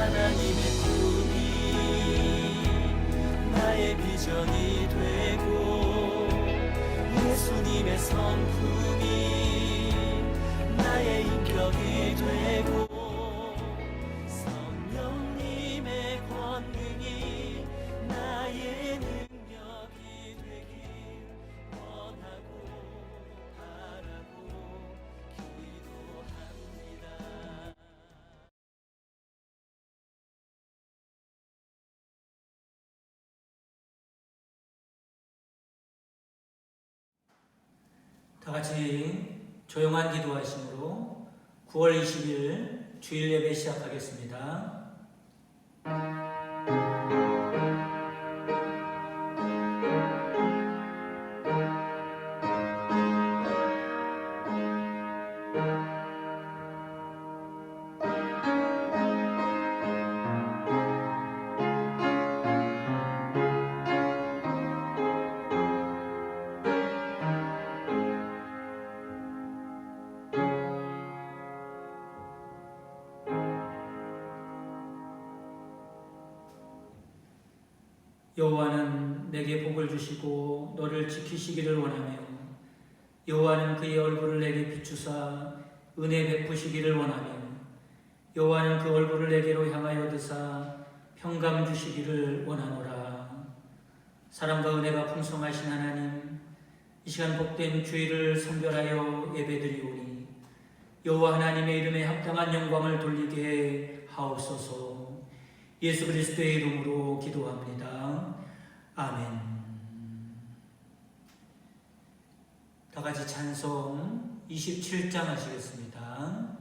하나님의 꿈이 나의 비전이 되고 예수님의 성품이 나의 인격이 되고 성령님의 권능이 나의 능력이 되길 원하고 바라고 기도합니다. 다 같이 조용한 기도하심으로 9월 20일 주일 예배 시작하겠습니다. 여호와는 내게 복을 주시고 너를 지키시기를 원하며 여호와는 그의 얼굴을 내게 비추사 은혜 베푸시기를 원하며 여호와는 그 얼굴을 내게로 향하여 드사 평강 주시기를 원하노라. 사랑과 은혜가 풍성하신 하나님, 이 시간 복된 주일을 선별하여 예배드리오니 여호와 하나님의 이름에 합당한 영광을 돌리게 하옵소서. 예수 그리스도의 이름으로 기도합니다. 아멘. 다 같이 찬송 27장 하시겠습니다.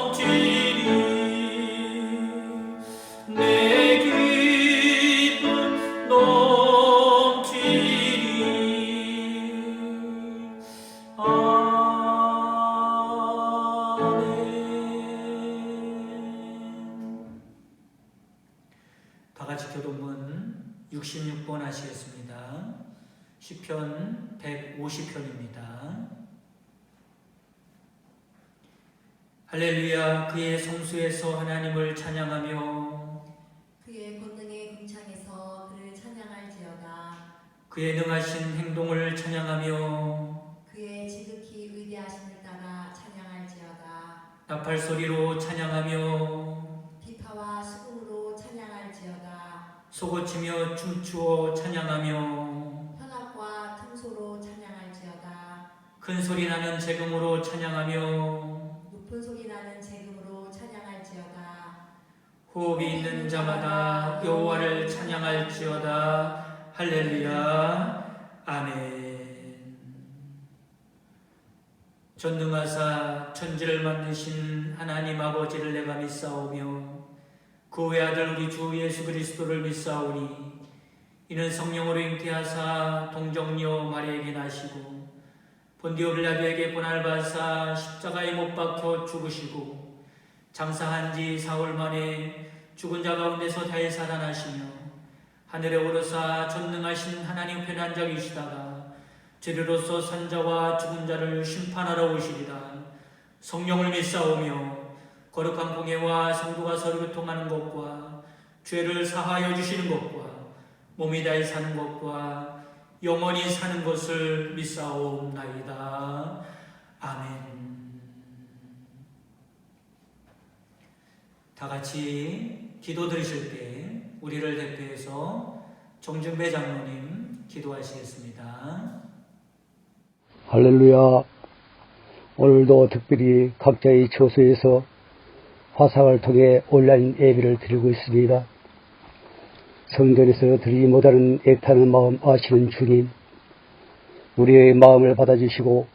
넘치리 내 같이 교동문 66번 하시겠습니다. 시편 150편입니다. 할렐루야. 그의 성수에서 하나님을 찬양하며 그의 권능의 궁창에서 그를 찬양할지어다. 그의 능하신 행동을 찬양하며 그의 지극히 위대하심을 따라 찬양할지어다. 나팔 소리로 찬양하며 비파와 수금으로 찬양할지어다. 소고치며 춤추어 찬양하며 현악과 틈소로 찬양할지어다. 큰 소리 나는 재금으로 찬양하며 높은 소리 나는 재금으로 찬양할지어다. 호흡이 있는 자마다 여호와를 찬양할지어다. 할렐루야. 아멘. 전능하사 천지를 만드신 하나님 아버지를 내가 믿사오며 그 외아들 우리 주 예수 그리스도를 믿사오니 이는 성령으로 잉태하사 동정녀 마리아에게 나시고 본디오 빌라도에게 고난받으사 십자가에 못 박혀 죽으시고 장사한 지 사흘 만에 죽은 자 가운데서 다시 살아나시며 하늘에 오르사 전능하신 하나님 편에 앉아 계시다가 죄로서 산자와 죽은 자를 심판하러 오시리라. 성령을 믿사오며 거룩한 공예와 성도가 서로 교통하는 것과 죄를 사하여 주시는 것과 몸이 다히 사는 것과 영원히 사는 것을 믿사옵나이다. 아멘. 다 같이 기도 드리실 때 우리를 대표해서 정준배 장로님 기도하시겠습니다. 할렐루야. 오늘도 특별히 각자의 처소에서 화상을 통해 온라인 예배를 드리고 있습니다. 성전에서 드리지 못하는 애타는 마음 아시는 주님, 우리의 마음을 받아주시고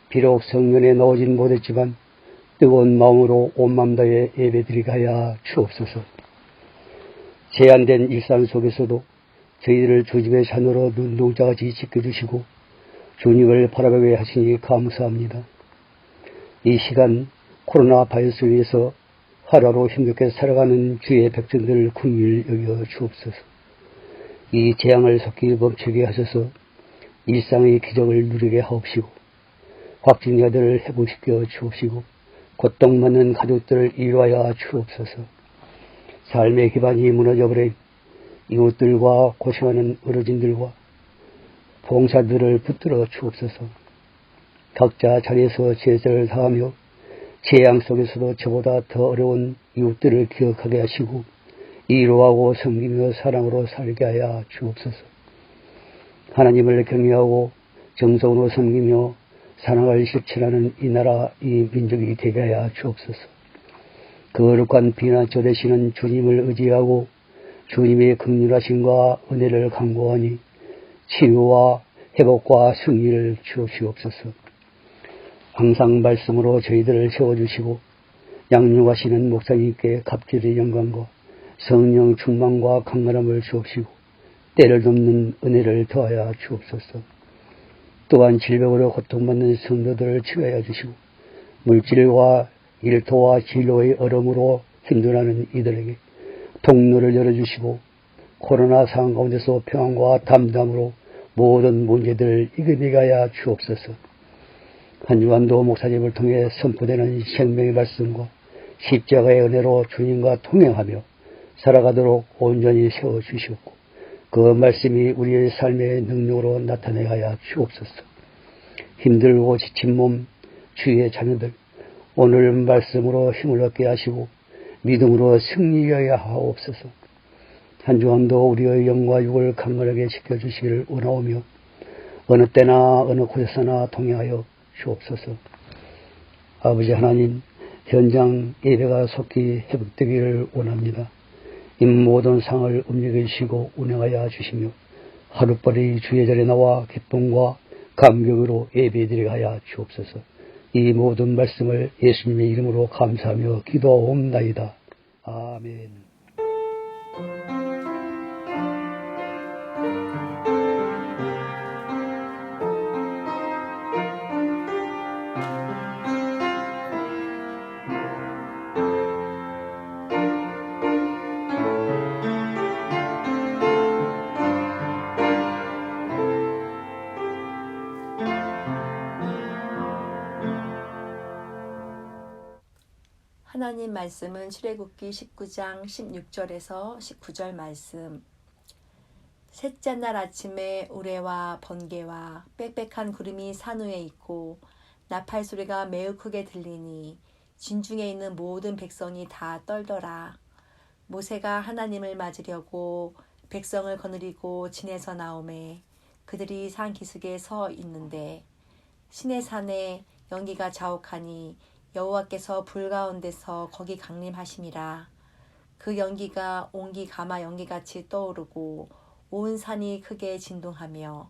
비록 성전에 나오진 못했지만 뜨거운 마음으로 온 마음 다해 예배드리게 하여 주옵소서. 제한된 일상 속에서도 저희들을 주님의 자녀로 눈동자같이 지켜주시고 주님을 바라보게 하시니 감사합니다. 이 시간 코로나 바이러스를 위해서 하루하루 힘겹게 살아가는 주의 백성들을 긍휼히 여겨 주옵소서. 이 재앙을 속히 멈추게 하셔서 일상의 기적을 누리게 하옵시고 확진자들을 회복시켜 주옵시고 고통받는 가족들을 이루하여 주옵소서. 삶의 기반이 무너져버린 이웃들과 고생하는 어르신들과 봉사들을 붙들어 주옵소서. 각자 자리에서 제자를 다하며 재앙 속에서도 저보다 더 어려운 이웃들을 기억하게 하시고 이로하고 섬기며 사랑으로 살게 하여 주옵소서. 하나님을 경외하고 정성으로 섬기며 사랑을 실천하는 이 나라 이 민족이 되게 하여 주옵소서. 거룩한 비난처 되시는 주님을 의지하고 주님의 긍휼하심과 은혜를 간구하니 치유와 회복과 승리를 주옵시옵소서. 항상 말씀으로 저희들을 세워주시고 양육하시는 목사님께 갑절의 영광과 성령 충만과 강건함을 주옵시고 때를 돕는 은혜를 더하여 주옵소서. 또한 질병으로 고통받는 성도들을 치유하여 주시고 물질과 일토와 진로의 얼음으로 힘들어하는 이들에게 통로를 열어주시고 코로나 상황 가운데서 평안과 담담으로 모든 문제들을 이겨내게 하여 주옵소서. 한 주간도 목사님을 통해 선포되는 생명의 말씀과 십자가의 은혜로 주님과 통행하며 살아가도록 온전히 세워주시옵고 그 말씀이 우리의 삶의 능력으로 나타내게 하여 주옵소서. 힘들고 지친 몸 주의 자녀들 오늘 말씀으로 힘을 얻게 하시고 믿음으로 승리하게 하옵소서. 한 주간도 우리의 영과 육을 강건하게 지켜주시기를 원하오며 어느 때나 어느 곳에서나 통행하여 주옵소서. 아버지 하나님, 현장 예배가 속히 회복되기를 원합니다. 이 모든 상을 움직여 주시고 운행하여 주시며 하루빨리 주의 자리에 나와 기쁨과 감격으로 예배드리게 하여 주옵소서. 이 모든 말씀을 예수님의 이름으로 감사하며 기도하옵나이다. 아멘. 하나님 말씀은 출애굽기 19장 16절에서 19절 말씀. 셋째 날 아침에 우레와 번개와 빽빽한 구름이 산 위에 있고 나팔 소리가 매우 크게 들리니 진중에 있는 모든 백성이 다 떨더라. 모세가 하나님을 맞으려고 백성을 거느리고 진에서 나오매 그들이 산 기슭에 서 있는데 시내산에 연기가 자욱하니 여호와께서 불 가운데서 거기 강림하심이라. 그 연기가 옹기 가마 연기같이 떠오르고 온 산이 크게 진동하며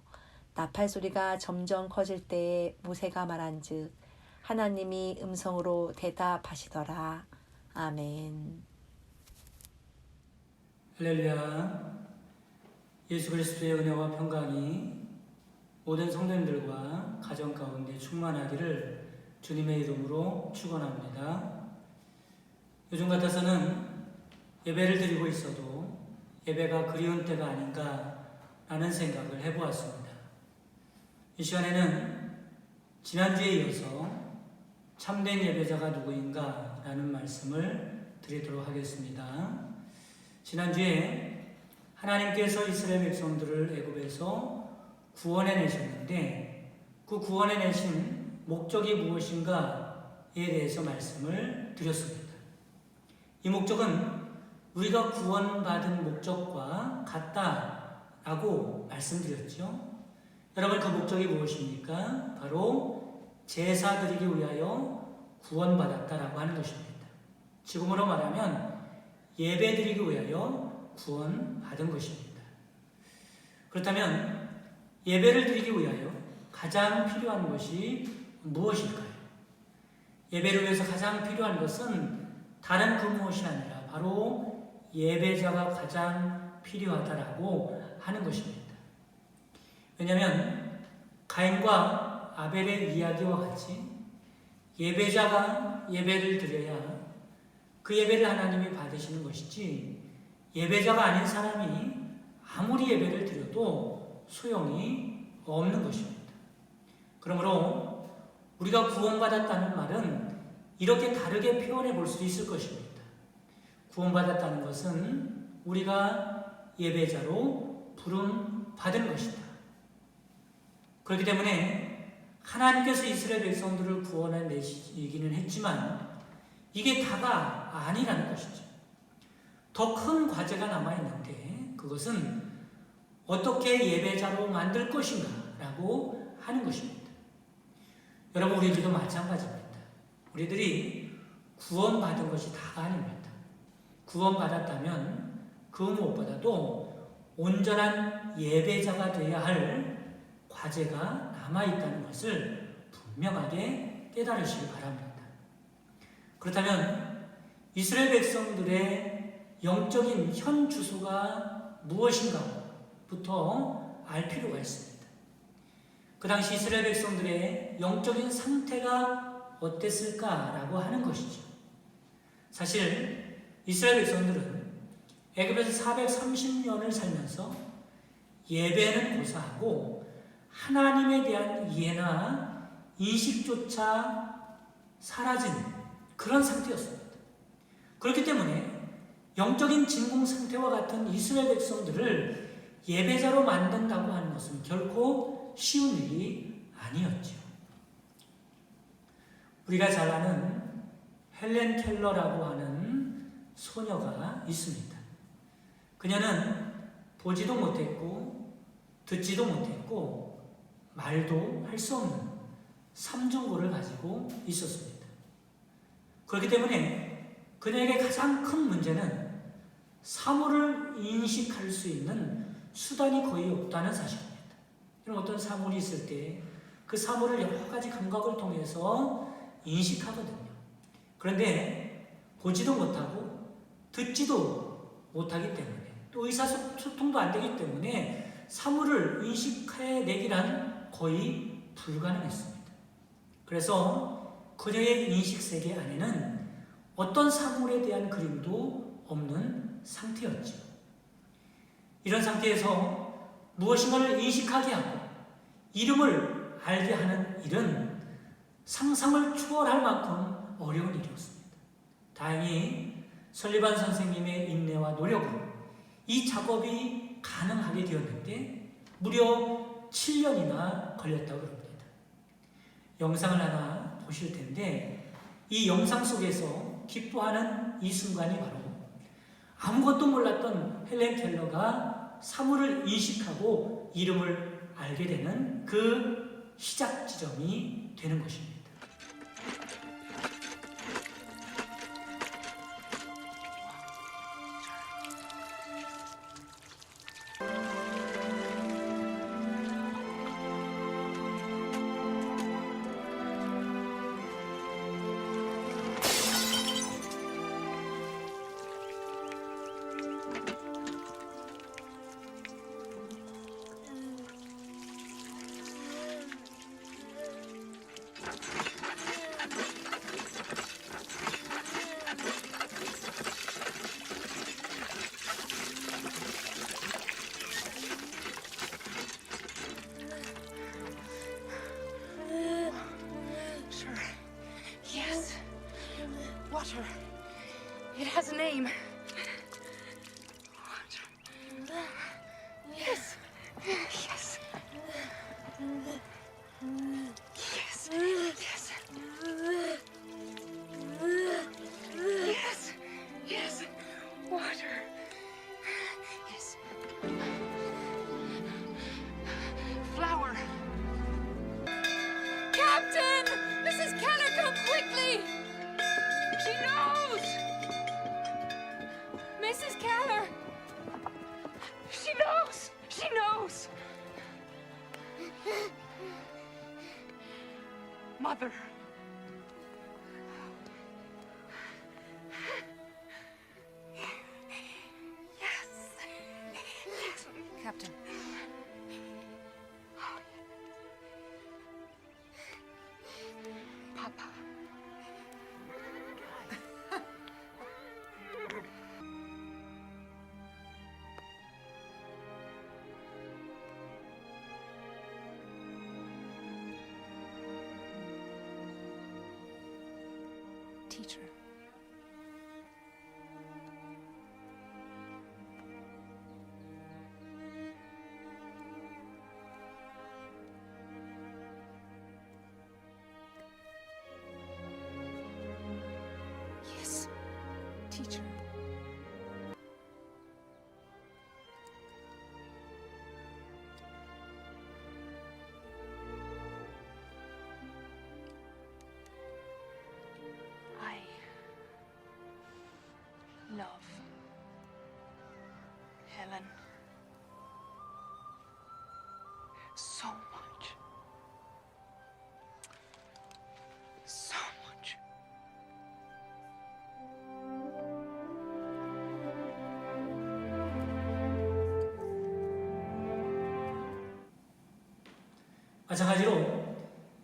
나팔 소리가 점점 커질 때에 모세가 말한즉 하나님이 음성으로 대답하시더라. 아멘. 할렐루야. 예수 그리스도의 은혜와 평강이 모든 성도님들과 가정 가운데 충만하기를 주님의 이름으로 축원합니다. 요즘 같아서는 예배를 드리고 있어도 예배가 그리운 때가 아닌가라는 생각을 해보았습니다. 이 시간에는 지난주에 이어서 참된 예배자가 누구인가라는 말씀을 드리도록 하겠습니다. 지난주에 하나님께서 이스라엘 백성들을 애굽에서 구원해내셨는데 그 구원해내신 목적이 무엇인가에 대해서 말씀을 드렸습니다. 이 목적은 우리가 구원받은 목적과 같다라고 말씀드렸죠. 여러분, 그 목적이 무엇입니까? 바로 제사 드리기 위하여 구원받았다라고 하는 것입니다. 지금으로 말하면 예배 드리기 위하여 구원받은 것입니다. 그렇다면 예배를 드리기 위하여 가장 필요한 것이 무엇일까요? 예배를 위해서 가장 필요한 것은 다른 그 무엇이 아니라 바로 예배자가 가장 필요하다라고 하는 것입니다. 왜냐하면 가인과 아벨의 이야기와 같이 예배자가 예배를 드려야 그 예배를 하나님이 받으시는 것이지 예배자가 아닌 사람이 아무리 예배를 드려도 소용이 없는 것입니다. 그러므로 우리가 구원받았다는 말은 이렇게 다르게 표현해 볼 수 있을 것입니다. 구원받았다는 것은 우리가 예배자로 부름받은 것이다. 그렇기 때문에 하나님께서 이스라엘 백성들을 구원해내시기는 했지만 이게 다가 아니라는 것이죠. 더 큰 과제가 남아있는데 그것은 어떻게 예배자로 만들 것인가 라고 하는 것입니다. 여러분, 우리들도 마찬가지입니다. 우리들이 구원받은 것이 다가 아닙니다. 구원받았다면 그 무엇보다도 온전한 예배자가 되어야 할 과제가 남아있다는 것을 분명하게 깨달으시기 바랍니다. 그렇다면 이스라엘 백성들의 영적인 현 주소가 무엇인가부터 알 필요가 있습니다. 그 당시 이스라엘 백성들의 영적인 상태가 어땠을까라고 하는 것이죠. 사실 이스라엘 백성들은 애굽에서 430년을 살면서 예배는 고사하고 하나님에 대한 이해나 인식조차 사라진 그런 상태였습니다. 그렇기 때문에 영적인 진공 상태와 같은 이스라엘 백성들을 예배자로 만든다고 하는 것은 결코 쉬운 일이 아니었죠. 우리가 잘 아는 헬렌 켈러라고 하는 소녀가 있습니다. 그녀는 보지도 못했고 듣지도 못했고 말도 할 수 없는 삼중고를 가지고 있었습니다. 그렇기 때문에 그녀에게 가장 큰 문제는 사물을 인식할 수 있는 수단이 거의 없다는 사실입니다. 어떤 사물이 있을 때 그 사물을 여러 가지 감각을 통해서 인식하거든요. 그런데 보지도 못하고 듣지도 못하기 때문에 또 의사소통도 안 되기 때문에 사물을 인식해내기란 거의 불가능했습니다. 그래서 그녀의 인식세계 안에는 어떤 사물에 대한 그림도 없는 상태였죠. 이런 상태에서 무엇인가를 인식하게 하고 이름을 알게 하는 일은 상상을 초월할 만큼 어려운 일이었습니다. 다행히 설리반 선생님의 인내와 노력으로 이 작업이 가능하게 되었는데 무려 7년이나 걸렸다고 합니다. 영상을 하나 보실 텐데 이 영상 속에서 기뻐하는 이 순간이 바로 아무것도 몰랐던 헬렌 켈러가 사물을 인식하고 이름을 알게 되는 그 시작 지점이 되는 것입니다. Yes. Water. It has a name. Water. Yes. Yes. Yes. Yes. Yes. Yes. Water. Yes. Flower. Captain! Mrs. Keller, come quickly! She knows! Mrs. Keller! She knows! She knows! Mother! Yes! Yes! Captain. Papa. Teacher. Yes, teacher. I love Helen so much. So much. 마찬가지로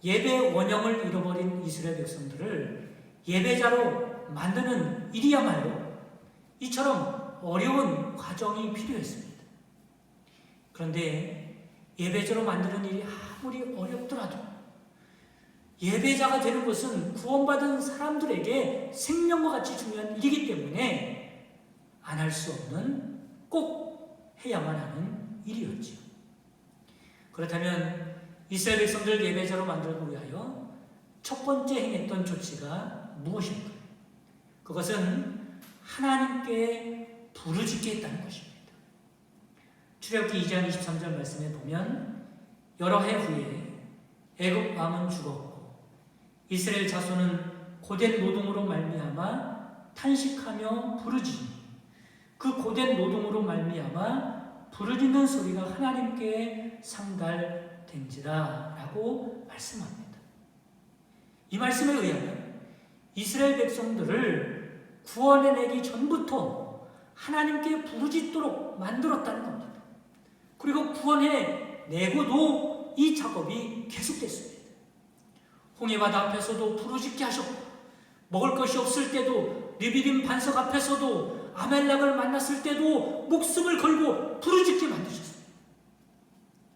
예배 원형을 잃어버린 이스라엘 백성들을 예배자로 만드는 일이야말로 이처럼 어려운 과정이 필요했습니다. 그런데 예배자로 만드는 일이 아무리 어렵더라도 예배자가 되는 것은 구원받은 사람들에게 생명과 같이 중요한 일이기 때문에 안 할 수 없는 꼭 해야만 하는 일이었지요. 그렇다면 이스라엘 백성들 예배자로 만들기 위하여 첫 번째 행했던 조치가 무엇일까요? 그것은 하나님께 부르짖게 했다는 것입니다. 출애굽기 2장 23절 말씀에 보면 여러 해 후에 애굽 왕은 죽었고 이스라엘 자손은 고된 노동으로 말미암아 탄식하며 부르짖으니 그 고된 노동으로 말미암아 부르짖는 소리가 하나님께 상달된지라 라고 말씀합니다. 이 말씀에 의하면 이스라엘 백성들을 구원해내기 전부터 하나님께 부르짖도록 만들었다는 겁니다. 그리고 구원해내고도 이 작업이 계속됐습니다. 홍해바다 앞에서도 부르짖게 하셨고 먹을 것이 없을 때도 느비림 반석 앞에서도 아멜렉을 만났을 때도 목숨을 걸고 부르짖게 만드셨습니다.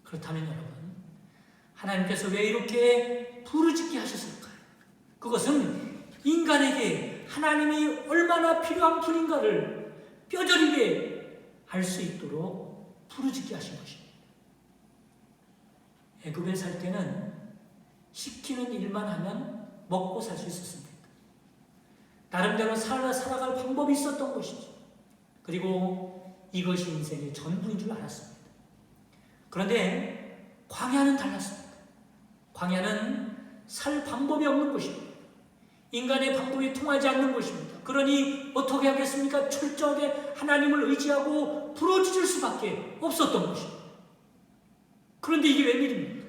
그렇다면 여러분, 하나님께서 왜 이렇게 부르짖게 하셨을까요? 그것은 인간에게 하나님이 얼마나 필요한 분인가를 뼈저리게 알 수 있도록 부르짖게 하신 것입니다. 애굽에 살 때는 시키는 일만 하면 먹고 살 수 있었습니다. 나름대로 살아갈 방법이 있었던 것이죠. 그리고 이것이 인생의 전부인 줄 알았습니다. 그런데 광야는 달랐습니다. 광야는 살 방법이 없는 것입니다. 인간의 방법이 통하지 않는 것입니다. 그러니 어떻게 하겠습니까? 철저하게 하나님을 의지하고 부르짖을 수밖에 없었던 것입니다. 그런데 이게 웬일입니까?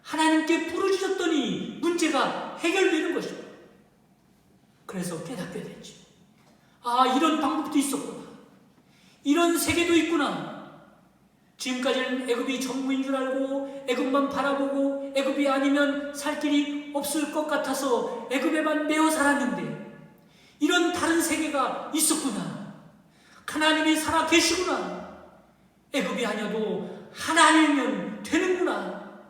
하나님께 부르짖었더니 문제가 해결되는 것입니다. 그래서 깨닫게 됐죠. 아, 이런 방법도 있었구나. 이런 세계도 있구나. 지금까지는 애굽이 전부인 줄 알고 애굽만 바라보고 애굽이 아니면 살 길이 없을 것 같아서 애굽에만 매어 살았는데 이런 다른 세계가 있었구나. 하나님이 살아 계시구나. 애굽이 아니어도 하나님이면 되는구나.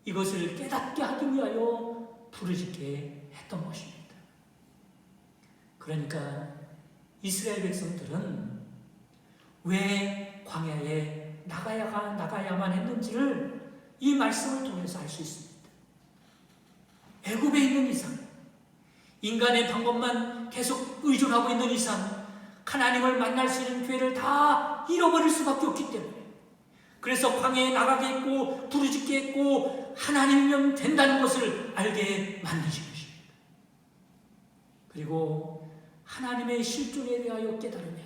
이것을 깨닫게 하기 위하여 부르짖게 했던 것입니다. 그러니까 이스라엘 백성들은 왜 광야에 나가야만 했는지를 이 말씀을 통해서 알 수 있습니다. 애굽에 있는 이상, 인간의 방법만 계속 의존하고 있는 이상 하나님을 만날 수 있는 기회를 다 잃어버릴 수밖에 없기 때문에, 그래서 광야에 나가게 했고 부르짖게 했고 하나님이면 된다는 것을 알게 만드신 것입니다. 그리고 하나님의 실존에 대하여 깨달으면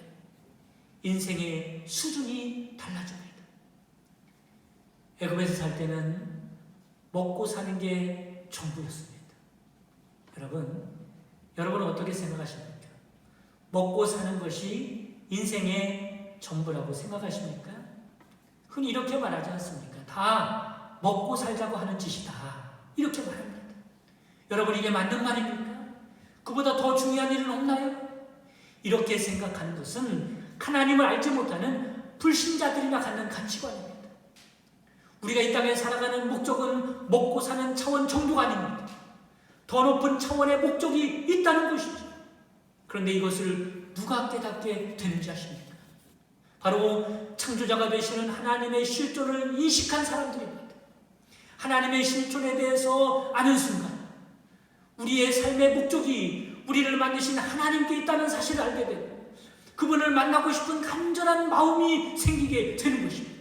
인생의 수준이 달라집니다. 애굽에서 살 때는 먹고 사는 게 전부였습니다. 여러분은 어떻게 생각하십니까? 먹고 사는 것이 인생의 전부라고 생각하십니까? 흔히 이렇게 말하지 않습니까? 다 먹고 살자고 하는 짓이다. 이렇게 말합니다. 여러분, 이게 맞는 말입니까? 그보다 더 중요한 일은 없나요? 이렇게 생각하는 것은 하나님을 알지 못하는 불신자들이나 갖는 가치관입니다. 우리가 이 땅에 살아가는 목적은 먹고 사는 차원 정도가 아닙니다. 더 높은 차원의 목적이 있다는 것이죠. 그런데 이것을 누가 깨닫게 되는지 아십니까? 바로 창조자가 되시는 하나님의 실존을 인식한 사람들입니다. 하나님의 실존에 대해서 아는 순간 우리의 삶의 목적이 우리를 만드신 하나님께 있다는 사실을 알게 되고 그분을 만나고 싶은 간절한 마음이 생기게 되는 것입니다.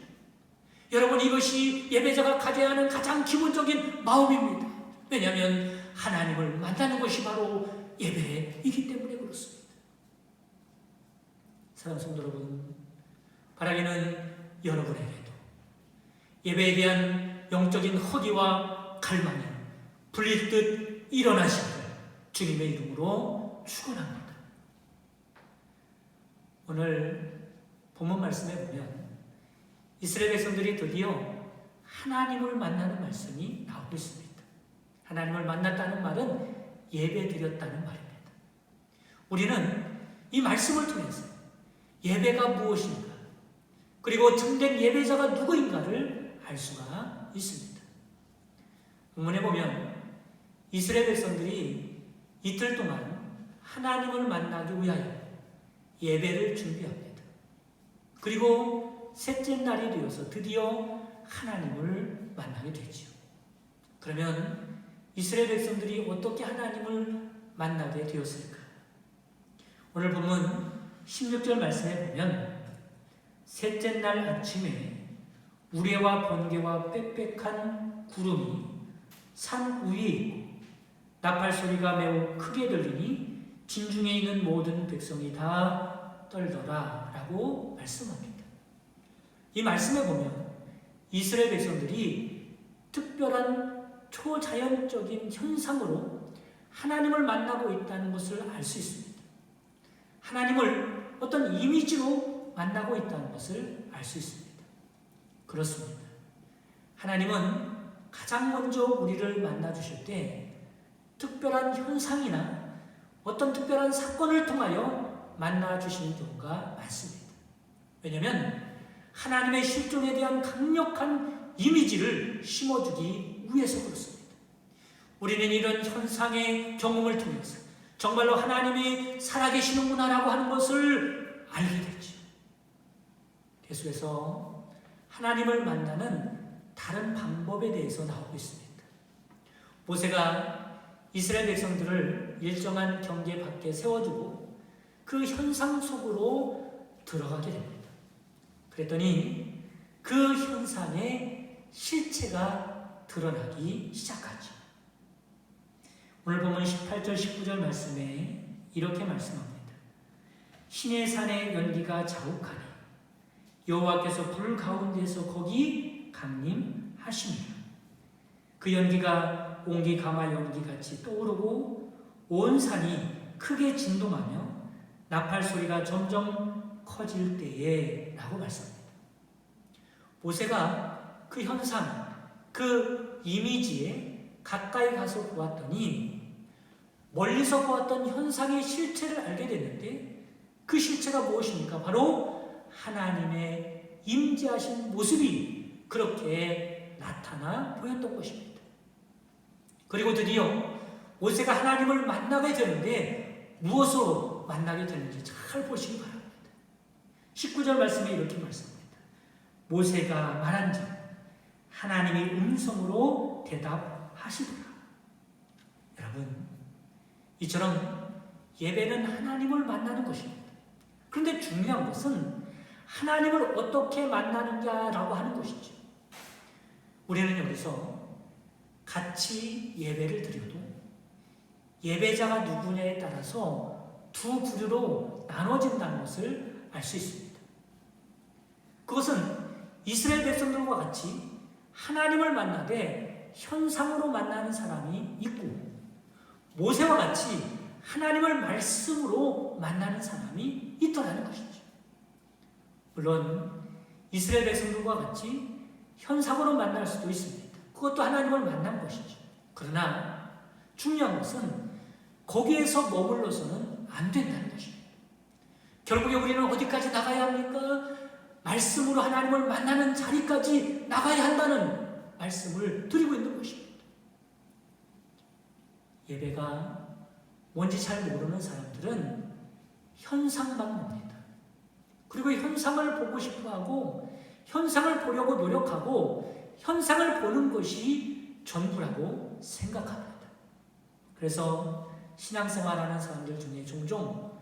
여러분, 이것이 예배자가 가져야 하는 가장 기본적인 마음입니다. 왜냐하면 하나님을 만나는 것이 바로 예배이기 때문에 그렇습니다. 사랑하는 성도 여러분, 바라기는 여러분에게도 예배에 대한 영적인 허기와 갈망이 불릴 듯 일어나시길 주님의 이름으로 축원합니다. 오늘 본문 말씀에 보면 이스라엘 백성들이 드디어 하나님을 만나는 말씀이 나오고 있습니다. 하나님을 만났다는 말은 예배드렸다는 말입니다. 우리는 이 말씀을 통해서 예배가 무엇인가, 그리고 참된 예배자가 누구인가를 알 수가 있습니다. 본문에 보면 이스라엘 백성들이 이틀 동안 하나님을 만나기 위하여 예배를 준비합니다. 그리고 셋째 날이 되어서 드디어 하나님을 만나게 되죠. 그러면 이스라엘 백성들이 어떻게 하나님을 만나게 되었을까? 오늘 본문 16절 말씀에 보면 셋째 날 아침에 우레와 번개와 빽빽한 구름이 산 위에 있고 나팔 소리가 매우 크게 들리니 진중에 있는 모든 백성이 다 떨더라 라고 말씀합니다. 이 말씀에 보면 이스라엘 백성들이 특별한 초자연적인 현상으로 하나님을 만나고 있다는 것을 알 수 있습니다. 하나님을 어떤 이미지로 만나고 있다는 것을 알 수 있습니다. 그렇습니다. 하나님은 가장 먼저 우리를 만나주실 때 특별한 현상이나 어떤 특별한 사건을 통하여 만나주시는 경우가 많습니다. 왜냐하면 하나님의 실존에 대한 강력한 이미지를 심어주기 위해서 그렇습니다. 우리는 이런 현상의 경험을 통해서 정말로 하나님이 살아계시는구나라고 하는 것을 알게 되죠. 계속해서 하나님을 만나는 다른 방법에 대해서 나오고 있습니다. 모세가 이스라엘 백성들을 일정한 경계 밖에 세워두고 그 현상 속으로 들어가게 됩니다. 그랬더니 그 현상의 실체가 드러나기 시작하죠. 오늘 보면 18절 19절 말씀에 이렇게 말씀합니다. 신의 산의 연기가 자욱하니 여호와께서 불 가운데서 거기 강림하시니라. 그 연기가 옹기 가마 연기같이 떠오르고 온 산이 크게 진동하며 나팔 소리가 점점 커질 때에 라고 말씀합니다. 모세가 그 현상, 그 이미지에 가까이 가서 보았더니 멀리서 보았던 현상의 실체를 알게 됐는데 그 실체가 무엇입니까? 바로 하나님의 임재하신 모습이 그렇게 나타나 보였던 것입니다. 그리고 드디어 모세가 하나님을 만나게 되는데 무엇으로 만나게 되는지 잘 보시기 바랍니다. 19절 말씀에 이렇게 말씀합니다. 모세가 말한즉 하나님이 음성으로 대답하시더라. 여러분, 이처럼 예배는 하나님을 만나는 것입니다. 그런데 중요한 것은 하나님을 어떻게 만나느냐라고 하는 것이죠. 우리는 여기서 같이 예배를 드려도 예배자가 누구냐에 따라서 두 부류로 나눠진다는 것을 알 수 있습니다. 그것은 이스라엘 백성들과 같이 하나님을 만나되 현상으로 만나는 사람이 있고 모세와 같이 하나님을 말씀으로 만나는 사람이 있더라는 것이죠. 물론 이스라엘 백성들과 같이 현상으로 만날 수도 있습니다. 그것도 하나님을 만난 것이죠. 그러나 중요한 것은 거기에서 머물러서는 안 된다는 것입니다. 결국에 우리는 어디까지 나가야 합니까? 말씀으로 하나님을 만나는 자리까지 나가야 한다는 말씀을 드리고 있는 것입니다. 예배가 뭔지 잘 모르는 사람들은 현상만 봅니다. 그리고 현상을 보고 싶어하고 현상을 보려고 노력하고 현상을 보는 것이 전부라고 생각합니다. 그래서 신앙생활하는 사람들 중에 종종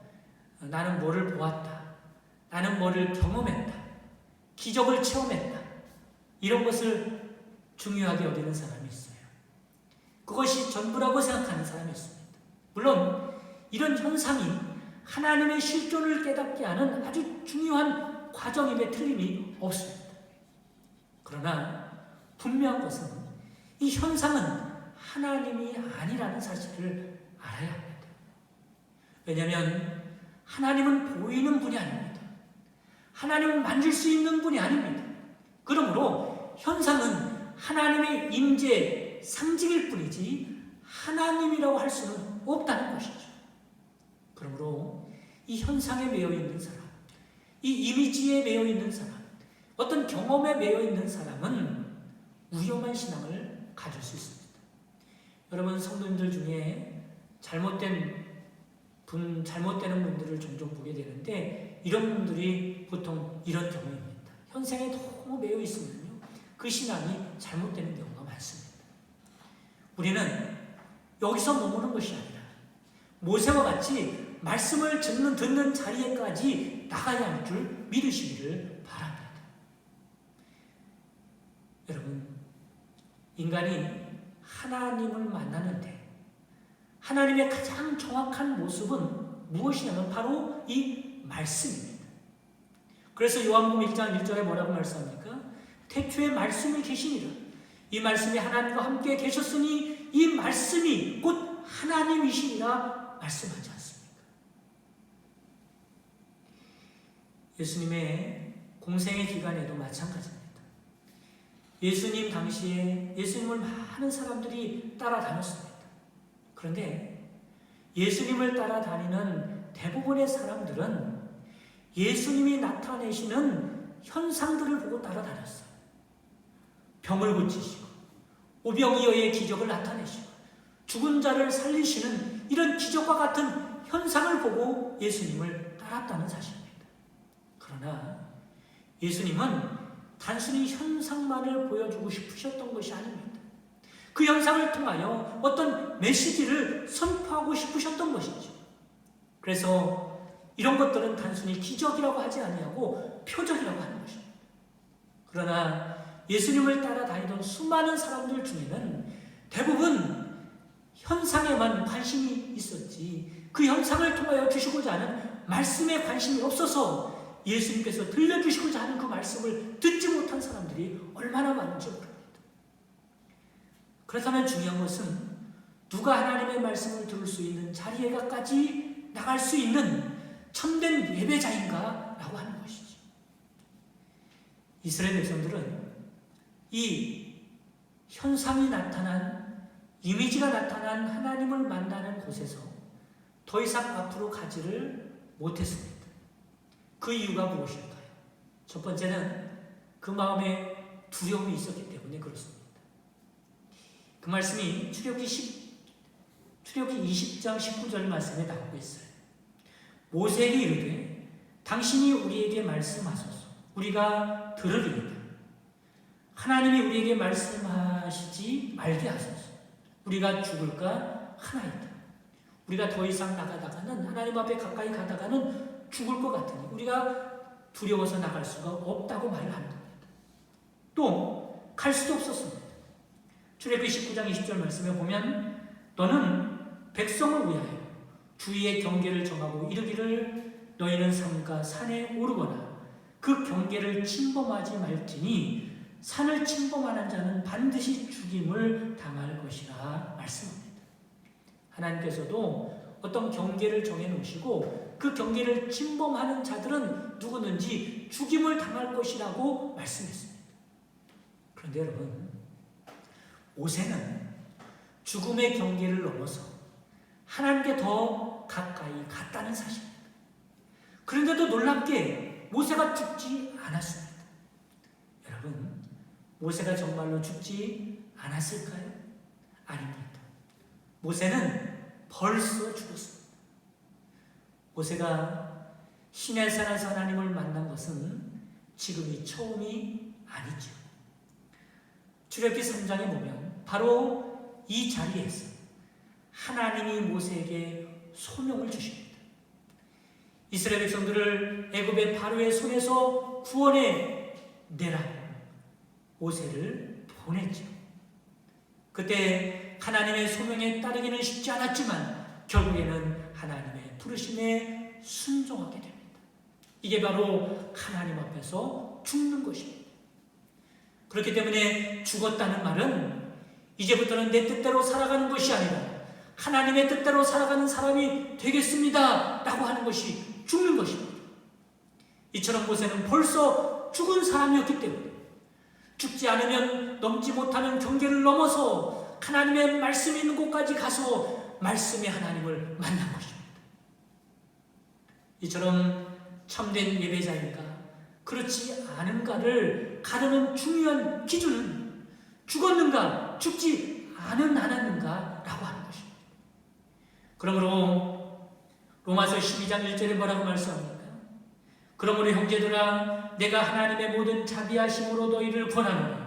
나는 뭐를 보았다, 나는 뭐를 경험했다, 기적을 체험했다, 이런 것을 중요하게 여기는 사람이 있어요. 그것이 전부라고 생각하는 사람이 있습니다. 물론 이런 현상이 하나님의 실존을 깨닫게 하는 아주 중요한 과정임에 틀림이 없습니다. 그러나 분명한 것은 이 현상은 하나님이 아니라는 사실을 알아야 합니다. 왜냐하면 하나님은 보이는 분이 아닙니다. 하나님은 만질 수 있는 분이 아닙니다. 그러므로 현상은 하나님의 임재 상징일 뿐이지 하나님이라고 할 수는 없다는 것이죠. 그러므로 이 현상에 매여 있는 사람, 이 이미지에 매여 있는 사람, 어떤 경험에 매여 있는 사람은 위험한 신앙을 가질 수 있습니다. 여러분, 성도님들 중에 잘못되는 분들을 종종 보게 되는데 이런 분들이 보통 이런 경우입니다. 현상에 너무 매여 있으면요, 그 신앙이 잘못되는 경우가 많습니다. 우리는 여기서 머무는 것이 아니라 모세와 같이 말씀을 듣는 자리에까지 나가야 할 줄 믿으시기를 바랍니다. 여러분, 인간이 하나님을 만나는데 하나님의 가장 정확한 모습은 무엇이냐면 바로 이 말씀입니다. 그래서 요한복음 1장 1절에 뭐라고 말씀합니까? 태초에 말씀이 계시니라. 이 말씀이 하나님과 함께 계셨으니 이 말씀이 곧 하나님이시니라 말씀하지 않습니까? 예수님의 공생의 기간에도 마찬가지입니다. 예수님 당시에 예수님을 많은 사람들이 따라다녔습니다. 그런데 예수님을 따라다니는 대부분의 사람들은 예수님이 나타내시는 현상들을 보고 따라다녔어요. 병을 고치시고 오병이어의 기적을 나타내시고 죽은 자를 살리시는 이런 기적과 같은 현상을 보고 예수님을 따랐다는 사실입니다. 그러나 예수님은 단순히 현상만을 보여주고 싶으셨던 것이 아닙니다. 그 현상을 통하여 어떤 메시지를 선포하고 싶으셨던 것이죠. 그래서 이런 것들은 단순히 기적이라고 하지 아니하고 표적이라고 하는 것입니다. 그러나 예수님을 따라다니던 수많은 사람들 중에는 대부분 현상에만 관심이 있었지 그 현상을 통하여 주시고자 하는 말씀에 관심이 없어서 예수님께서 들려주시고자 하는 그 말씀을 듣지 못한 사람들이 얼마나 많은지 모릅니다. 그렇다면 중요한 것은 누가 하나님의 말씀을 들을 수 있는 자리에까지 나갈 수 있는 참된 예배자인가 라고 하는 것이지. 이스라엘 백성들은 이 현상이 나타난, 이미지가 나타난 하나님을 만나는 곳에서 더 이상 앞으로 가지를 못했습니다. 그 이유가 무엇일까요? 첫 번째는 그 마음에 두려움이 있었기 때문에 그렇습니다. 그 말씀이 출애굽기 20장 19절 말씀에 나오고 있어요. 모세에게 이르되 당신이 우리에게 말씀하소서 우리가 들으리이다. 하나님이 우리에게 말씀하시지 말게 하소서. 우리가 죽을까 하나이다. 우리가 더 이상 나가다가는 하나님 앞에 가까이 가다가는 죽을 것 같으니 우리가 두려워서 나갈 수가 없다고 말을 합니다. 또 갈 수도 없었습니다. 출애굽기 19장 20절 말씀에 보면 너는 백성을 위하여 주위의 경계를 정하고 이르기를 너희는 산과 산에 오르거나 그 경계를 침범하지 말지니 산을 침범하는 자는 반드시 죽임을 당할 것이라 말씀합니다. 하나님께서도 어떤 경계를 정해놓으시고 그 경계를 침범하는 자들은 누구든지 죽임을 당할 것이라고 말씀했습니다. 그런데 여러분, 모세는 죽음의 경계를 넘어서 하나님께 더 가까이 갔다는 사실입니다. 그런데도 놀랍게 모세가 죽지 않았습니다. 여러분, 모세가 정말로 죽지 않았을까요? 아닙니다. 모세는 벌써 죽었습니다. 모세가 시내산에서 하나님을 만난 것은 지금이 처음이 아니죠. 출애굽기 3장에 보면 바로 이 자리에서 하나님이 모세에게 소명을 주십니다. 이스라엘 백성들을 애굽의 바로의 손에서 구원해 내라고 모세를 보냈죠. 그때 하나님의 소명에 따르기는 쉽지 않았지만 결국에는 하나님의 부르심에 순종하게 됩니다. 이게 바로 하나님 앞에서 죽는 것입니다. 그렇기 때문에 죽었다는 말은 이제부터는 내 뜻대로 살아가는 것이 아니라 하나님의 뜻대로 살아가는 사람이 되겠습니다 라고 하는 것이 죽는 것입니다. 이처럼 모세는 벌써 죽은 사람이었기 때문에 죽지 않으면 넘지 못하는 경계를 넘어서 하나님의 말씀이 있는 곳까지 가서 말씀의 하나님을 만난 것입니다. 이처럼 참된 예배자인가 그렇지 않은가를 가르는 중요한 기준은 죽었는가 죽지 않았는가 라고 하는 것입니다. 그러므로 로마서 12장 1절에 뭐라고 말씀합니까? 그러므로 형제들아 내가 하나님의 모든 자비하심으로 너희를 권하노니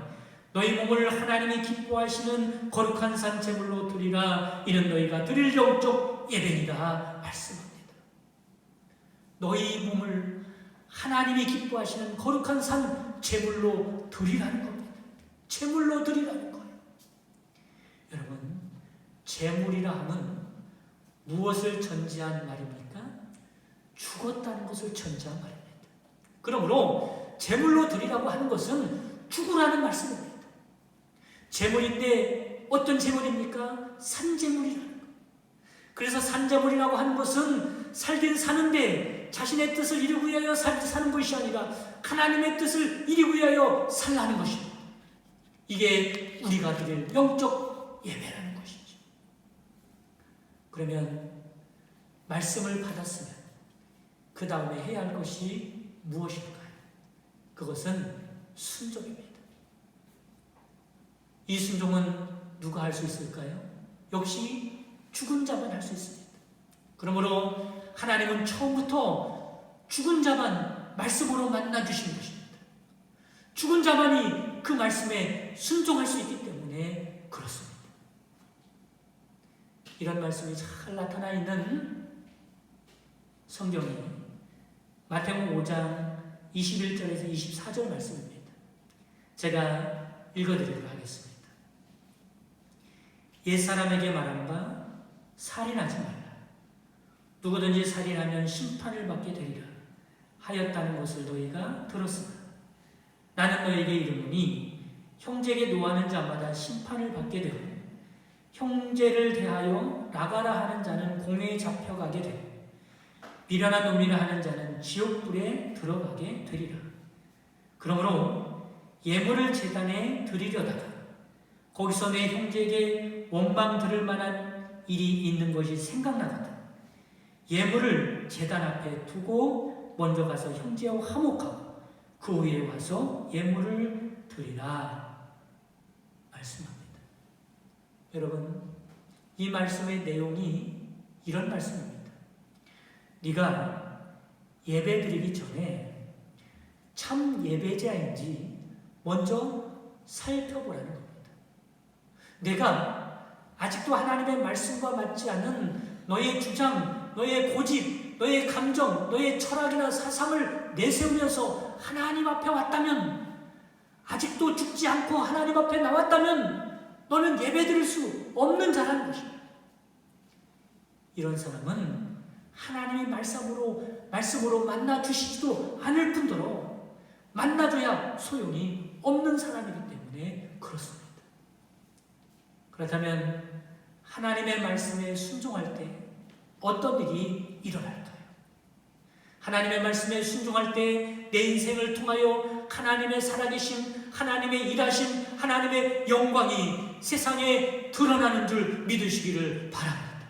너희 몸을 하나님이 기뻐하시는 거룩한 산 제물로 드리라. 이는 너희가 드릴 영적 예배니라 말씀합니다. 너희 몸을 하나님이 기뻐하시는 거룩한 산 제물로 드리라는 겁니다. 제물로 드리라는 거예요. 여러분, 제물이라 함은 무엇을 전제한 말입니까? 죽었다는 것을 전제한 말입니다. 그러므로 제물로 드리라고 하는 것은 죽으라는 말씀입니다. 제물인데 어떤 제물입니까? 산제물이라는 거예요. 그래서 산제물이라고 하는 것은 살긴 사는데 자신의 뜻을 이루기 위하여 사는 것이 아니라 하나님의 뜻을 이루기 위하여 살라는 것입니다. 이게 우리가 드릴 영적 예배라는 것이죠. 그러면 말씀을 받았으면 그 다음에 해야 할 것이 무엇일까요? 그것은 순종입니다. 이 순종은 누가 할 수 있을까요? 역시 죽은 자만 할 수 있습니다. 그러므로 하나님은 처음부터 죽은 자만 말씀으로 만나주신 것입니다. 죽은 자만이 그 말씀에 순종할 수 있기 때문에 그렇습니다. 이런 말씀이 잘 나타나 있는 성경이 마태복음 5장 21절에서 24절 말씀입니다. 제가 읽어드리도록 하겠습니다. 옛사람에게 말한 바 살인하지 말라. 누구든지 살인하면 심판을 받게 되리라 하였다는 것을 너희가 들었으나 나는 너에게 이르노니 형제에게 노하는 자마다 심판을 받게 되고 형제를 대하여 나가라 하는 자는 공회에 잡혀가게 되고 미련한 놈이라 하는 자는 지옥불에 들어가게 되리라. 그러므로 예물을 제단에 드리려다가 거기서 내 형제에게 원망 들을 만한 일이 있는 것이 생각나거든 예물을 제단 앞에 두고 먼저 가서 형제와 화목하고 그 후에 와서 예물을 드리라 말씀합니다. 여러분, 이 말씀의 내용이 이런 말씀입니다. 네가 예배 드리기 전에 참 예배자인지 먼저 살펴보라는 겁니다. 내가 아직도 하나님의 말씀과 맞지 않는 너의 주장, 너의 고집, 너의 감정, 너의 철학이나 사상을 내세우면서 하나님 앞에 왔다면, 아직도 죽지 않고 하나님 앞에 나왔다면 너는 예배 드릴 수 없는 자라는 것입니다. 이런 사람은 하나님의 말씀으로 만나 주시지도 않을 뿐더러 만나줘야 소용이 없는 사람이기 때문에 그렇습니다. 그렇다면 하나님의 말씀에 순종할 때 어떤 일이 일어날까요? 하나님의 말씀에 순종할 때 내 인생을 통하여 하나님의 살아계심, 하나님의 일하심, 하나님의 영광이 세상에 드러나는 줄 믿으시기를 바랍니다.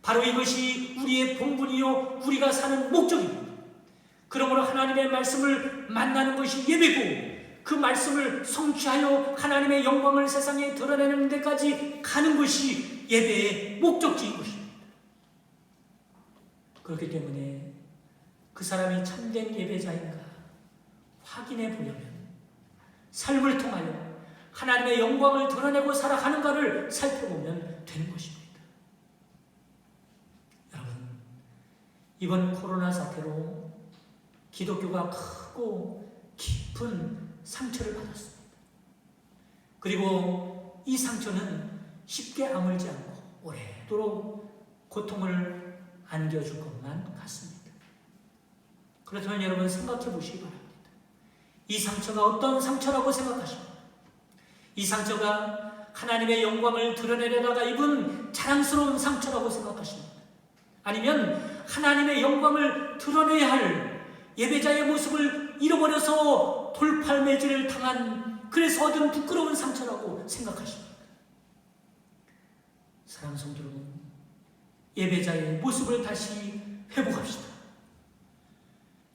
바로 이것이 우리의 본분이요 우리가 사는 목적입니다. 그러므로 하나님의 말씀을 만나는 것이 예배고 그 말씀을 성취하여 하나님의 영광을 세상에 드러내는 데까지 가는 것이 예배의 목적지인 것입니다. 그렇기 때문에 그 사람이 참된 예배자인가 확인해 보려면 삶을 통하여 하나님의 영광을 드러내고 살아가는가를 살펴보면 되는 것입니다. 여러분, 이번 코로나 사태로 기독교가 크고 깊은 상처를 받았습니다. 그리고 이 상처는 쉽게 아물지 않고 오래도록 고통을 안겨줄 것만 같습니다. 그렇다면 여러분 생각해 보시기 바랍니다. 이 상처가 어떤 상처라고 생각하십니까? 이 상처가 하나님의 영광을 드러내려다가 입은 자랑스러운 상처라고 생각하십니까? 아니면 하나님의 영광을 드러내야 할 예배자의 모습을 잃어버려서 돌팔매질을 당한 그래서 얻은 부끄러운 상처라고 생각하십니까? 사랑하는 성도 여러분, 예배자의 모습을 다시 회복합시다.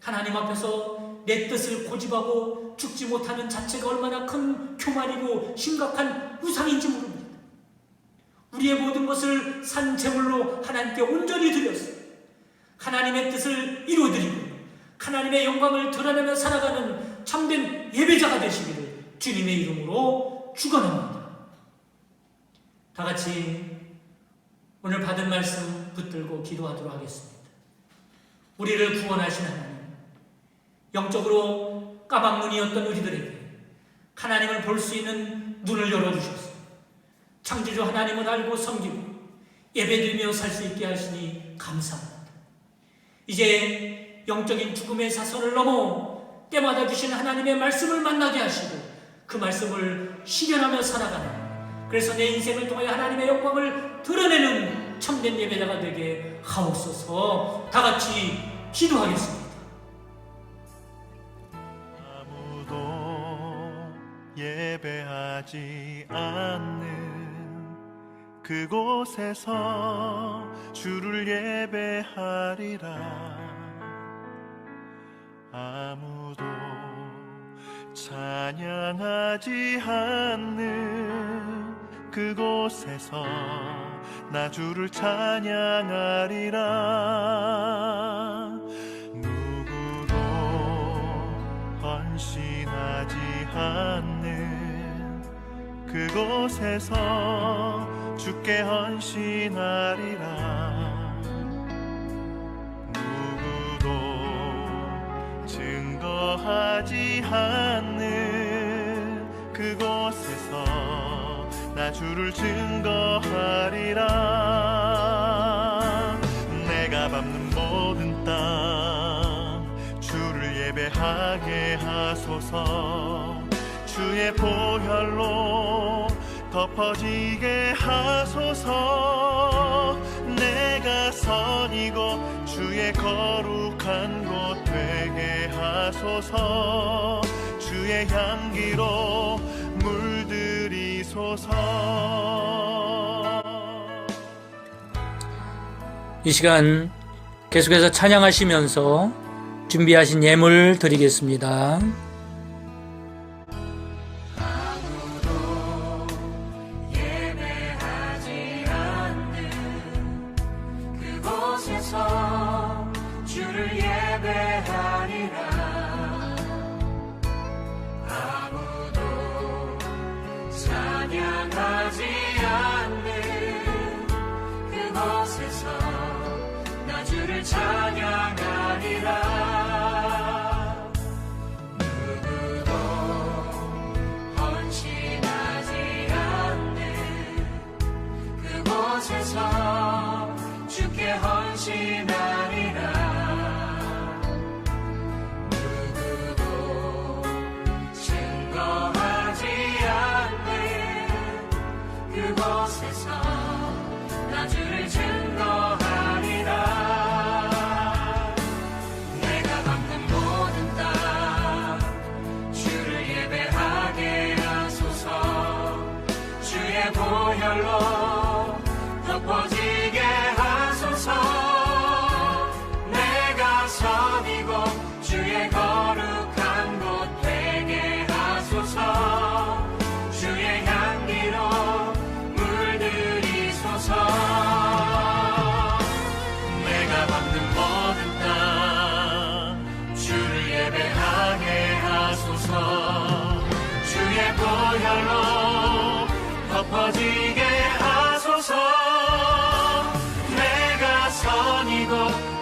하나님 앞에서 내 뜻을 고집하고 죽지 못하는 자체가 얼마나 큰 교만이고 심각한 우상인지 모릅니다. 우리의 모든 것을 산 제물로 하나님께 온전히 드려서 하나님의 뜻을 이루어드리고 하나님의 영광을 드러내며 살아가는 참된 예배자가 되시기를 주님의 이름으로 축원합니다. 다 같이 오늘 받은 말씀 붙들고 기도하도록 하겠습니다. 우리를 구원하신 하나님, 영적으로 까막눈이었던 우리들에게 하나님을 볼 수 있는 눈을 열어주셔서 창조주 하나님을 알고 섬기고 예배드리며 살 수 있게 하시니 감사합니다. 이제 영적인 죽음의 사선을 넘어 때마다 주신 하나님의 말씀을 만나게 하시고 그 말씀을 실현하며 살아가는, 그래서 내 인생을 통하여 하나님의 영광을 드러내는 참된 예배자가 되게 하옵소서. 다 같이 기도하겠습니다. 예배하지 않는 그곳에서 주를 예배하리라. 아무도 찬양하지 않는 그곳에서 나 주를 찬양하리라. 누구도 헌신하지 않는 그곳에서 주께 헌신하리라. 누구도 증거하지 않는 그곳에서 나 주를 증거하리라. 내가 밟는 모든 땅 주를 예배하게 하소서. 주의 보혈로 덮어지게 하소서. 내가 선이고 주의 거룩한 곳 되게 하소서. 주의 향기로 물들이소서. 이 시간 계속해서 찬양하시면서 준비하신 예물 드리겠습니다. 예배하지 않는 그곳에서 주를 예배하리라. 아무도 찬양하지 않는 그곳에서 나 주를 찬양하리라. 누구도 헌신하지 않는 그곳에서 주께 헌신하리라. 누구도 증거하지 않는 그곳에서 나 주를 증거하리라. 내가 밟는 모든 땅 주를 예배하게 하소서. 주의 보혈로 덮어지게 하소서. 내가 선이고 주의 거룩한 곳 되게 하소서. 주의 향기로 물들이소서. 내가 밟는 모든 땅 주를 예배하게 하소서. 주의 보혈로 덮어지게 하소서. 내가 선이고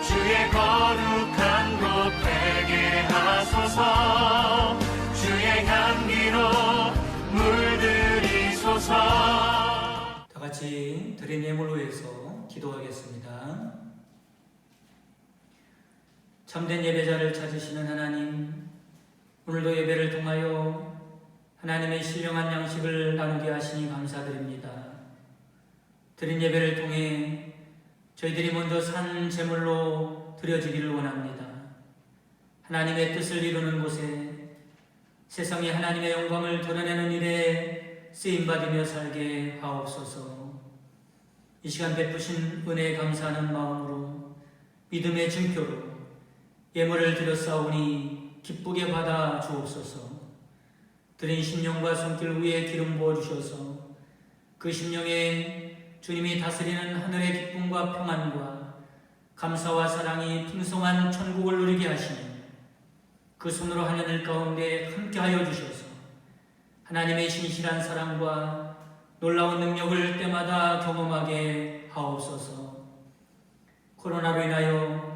주의 거룩한 곳 되게 하소서. 주의 향기로 물들이소서. 다 같이 드린 예물로 해서 기도하겠습니다. 참된 예배자를 찾으시는 하나님, 오늘도 예배를 통하여 하나님의 신령한 양식을 나누게 하시니 감사드립니다. 드린 예배를 통해 저희들이 먼저 산 제물로 드려지기를 원합니다. 하나님의 뜻을 이루는 곳에 세상에 하나님의 영광을 드러내는 일에 쓰임받으며 살게 하옵소서. 이 시간 베푸신 은혜에 감사하는 마음으로 믿음의 증표로 예물을 드렸사오니 기쁘게 받아 주옵소서. 드린 심령과 손길 위에 기름 부어주셔서 그 심령에 주님이 다스리는 하늘의 기쁨과 평안과 감사와 사랑이 풍성한 천국을 누리게 하시니 그 손으로 하늘 가운데 함께하여 주셔서 하나님의 신실한 사랑과 놀라운 능력을 때마다 경험하게 하옵소서. 코로나로 인하여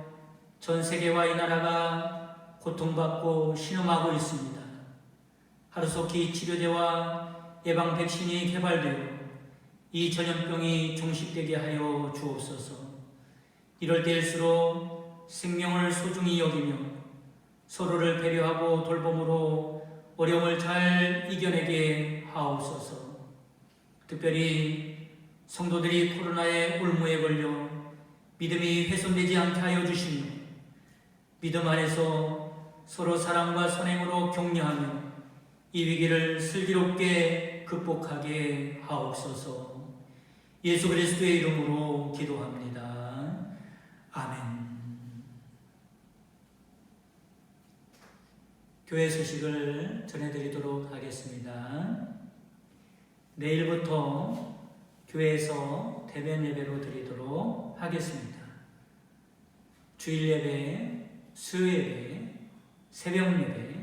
전 세계와 이 나라가 고통받고 신음하고 있습니다. 하루속히 치료제와 예방 백신이 개발되어 이 전염병이 종식되게 하여 주옵소서. 이럴 때일수록 생명을 소중히 여기며 서로를 배려하고 돌봄으로 어려움을 잘 이겨내게 하옵소서. 특별히 성도들이 코로나의 올무에 걸려 믿음이 훼손되지 않게 하여 주시며 믿음 안에서 서로 사랑과 선행으로 격려하며 이 위기를 슬기롭게 극복하게 하옵소서. 예수 그리스도의 이름으로 기도합니다. 아멘. 교회 소식을 전해드리도록 하겠습니다. 내일부터 교회에서 대면 예배로 드리도록 하겠습니다. 주일 예배, 수요 예배, 새벽 예배,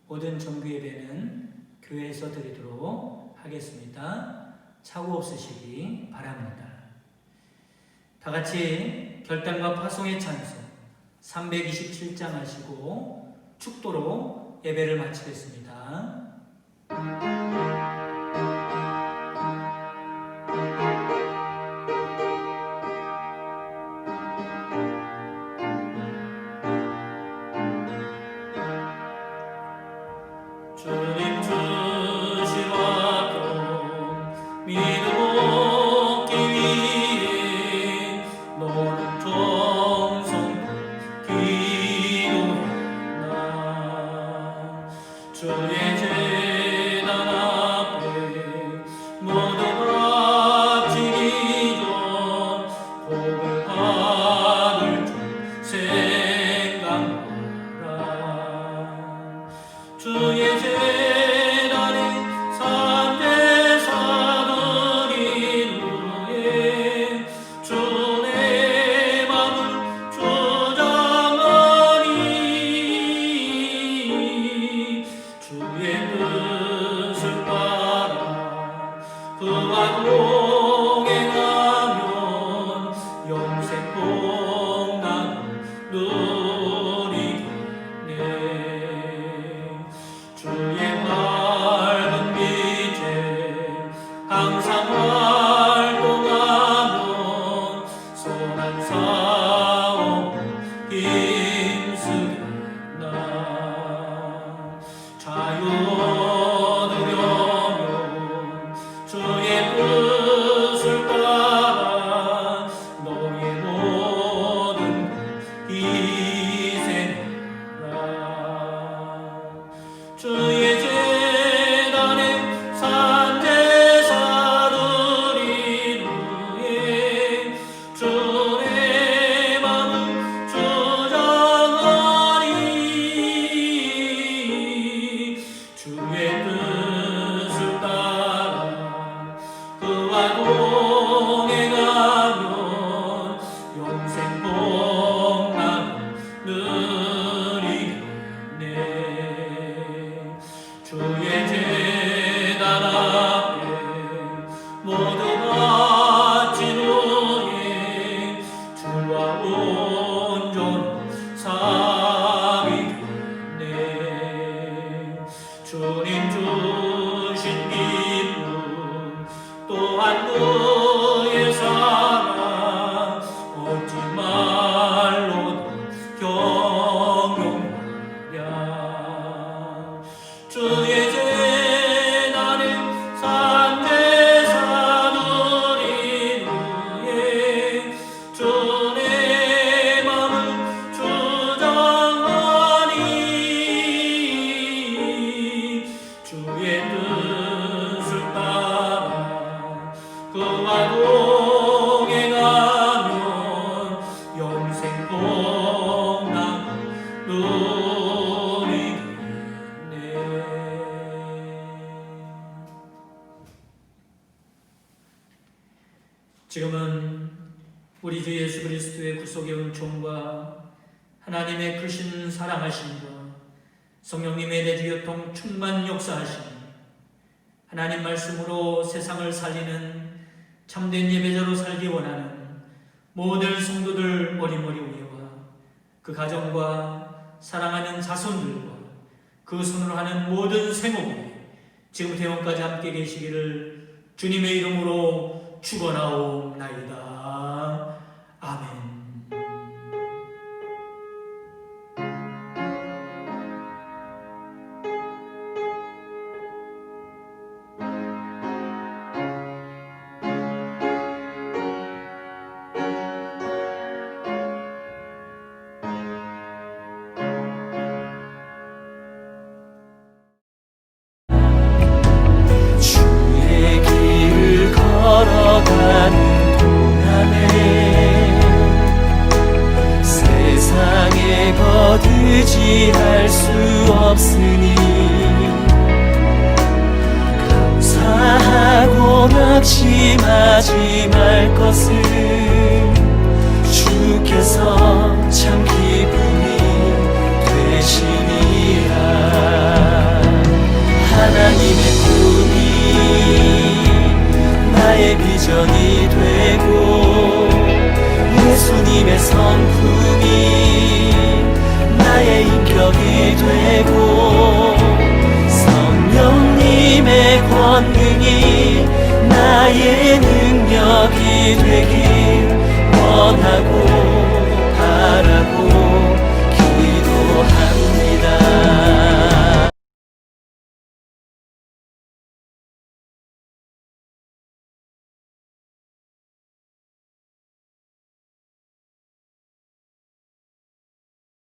모든 정규 예배는 교회에서 드리도록 하겠습니다. 착오 없으시기 바랍니다. 다 같이 결단과 파송의 찬송 327장 하시고 축도로 예배를 마치겠습니다. 주님 주시와도 믿어 기 위해 너는 정성도 기도했나. 주의 제단 앞에 모두 바치기 전 복을 받을 줄 생각하라. 주의 제단에 산제사들이 누에 주의 맘을 주장하니 주의 뜻을 따라 그와 동행하면 영생 복락을 누리겠네. 주의 밝은 빛에 항상 활동하면 선한 싸움 힘쓰겠나. 자유 얻으려면 주의 뜻을 따라 너의 모든 것 희생하라. 주의 제단에 산제사들이 누에 주의 맘을 주장하니 주의 뜻을 따라 그와 동행하면 영생 복락을 누리겠네. 주의 제단 앞에 모두 바친 후에 주와 온전히 사귀겠네. 주님 주신 기쁨 또한 그의 사랑 어찌 말로도 경영하랴. 주의 제단에 산제사들이 누에 주의 맘을 주장하니 주의 뜻을 따라 그와 동행하면 영생 복락을 누리겠네. 지금은 우리 주 예수 그리스도의 구속의 은총과 하나님의 크신 사랑하심과 성령님의 내주교통 충만 역사하심이 하나님 말씀으로 세상을 살리는 참된 예배자로 살기 원하는 모든 성도들 머리머리 위에와 그 가정과 사랑하는 자손들과 그 손으로 하는 모든 생업에 지금부터 영원까지 함께 계시기를 주님의 이름으로 축원하옵나이다. 아멘. 주의 길 걸어가는 동안에 것은 주께서 참 기쁨이 되시니라. 하나님의 꿈이 나의 비전이 되고 예수님의 성품이 나의 인격이 되고 성령님의 권능이 나의 능력이 되길 원하고 바라고